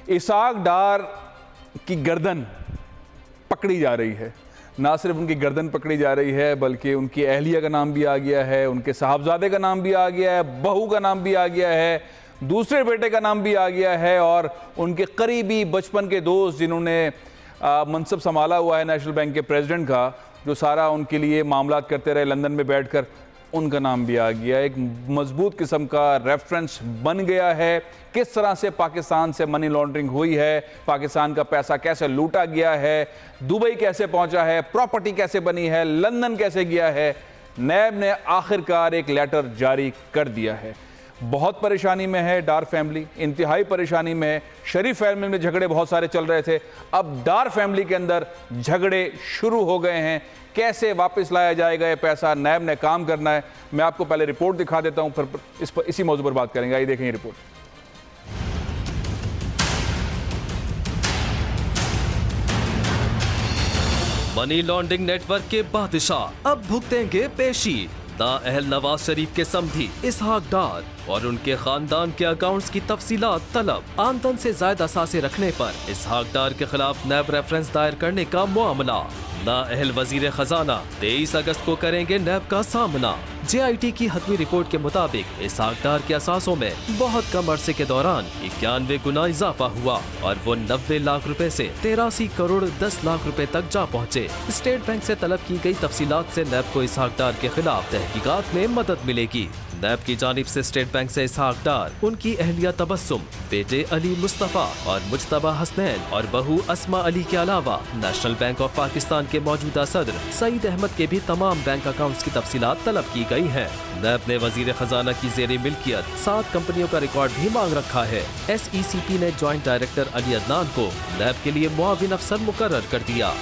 اسحاق ڈار کی گردن پکڑی جا رہی ہے. نہ صرف ان کی گردن پکڑی جا رہی ہے بلکہ ان کی اہلیہ کا نام بھی آ گیا ہے, ان کے صاحبزادے کا نام بھی آ گیا ہے, بہو کا نام بھی آ گیا ہے, دوسرے بیٹے کا نام بھی آ گیا ہے, اور ان کے قریبی بچپن کے دوست جنہوں نے منصب سنبھالا ہوا ہے نیشنل بینک کے پریزیڈنٹ کا, جو سارا ان کے لیے معاملات کرتے رہے لندن میں بیٹھ کر, ان کا نام بھی آ گیا. ایک مضبوط قسم کا ریفرنس بن گیا ہے کس طرح سے پاکستان سے منی لانڈرنگ ہوئی ہے, پاکستان کا پیسہ کیسے لوٹا گیا ہے, دبئی کیسے پہنچا ہے, پراپرٹی کیسے بنی ہے, لندن کیسے گیا ہے. نیب نے آخرکار ایک لیٹر جاری کر دیا ہے. بہت پریشانی میں ہے ڈار فیملی, انتہائی پریشانی میں ہے. شریف فیملی میں جھگڑے بہت سارے چل رہے تھے, اب ڈار فیملی کے اندر جھگڑے شروع ہو گئے ہیں. کیسے واپس لایا جائے گا یہ پیسہ, نیب نے کام کرنا ہے. میں آپ کو پہلے رپورٹ دکھا دیتا ہوں, پھر اسی موضوع پر بات کریں گے. آئیے دیکھیں یہ report. Money laundering network کے بادشاہ اب بھگتیں گے پیشی. نااہل نواز شریف کے سمدھی اسحاق ڈار اور ان کے خاندان کے اکاؤنٹس کی تفصیلات طلب. آمدن سے زائد اثاثے رکھنے پر اسحاق ڈار کے خلاف نیب ریفرنس دائر کرنے کا معاملہ. نااہل وزیر خزانہ 23 اگست کو کریں گے نیب کا سامنا. جے آئی ٹی کی حتمی رپورٹ کے مطابق اسحاق ڈار کے اثاثوں میں بہت کم عرصے کے دوران 91 گنا اضافہ ہوا اور وہ 90 لاکھ روپے سے 83 کروڑ 10 لاکھ روپے تک جا پہنچے. اسٹیٹ بینک سے طلب کی گئی تفصیلات سے نیب کو اسحاق ڈار کے خلاف تحقیقات میں مدد ملے گی. نیب کی جانب سے اسٹیٹ بینک سے اسحاق ڈار, ان کی اہلیہ تبسم, بیٹے علی مصطفیٰ اور مجتبیٰ حسنین اور بہو اسما علی کے علاوہ نیشنل بینک آف پاکستان کے موجودہ صدر سعید احمد کے بھی تمام بینک اکاؤنٹس کی تفصیلات طلب کی گئی ہیں. نیب نے وزیر خزانہ کی زیر ملکیت 7 کمپنیوں کا ریکارڈ بھی مانگ رکھا ہے. ایس ای سی پی نے جوائنٹ ڈائریکٹر علی عدنان کو نیب کے لیے معاون افسر مقرر کر دیا.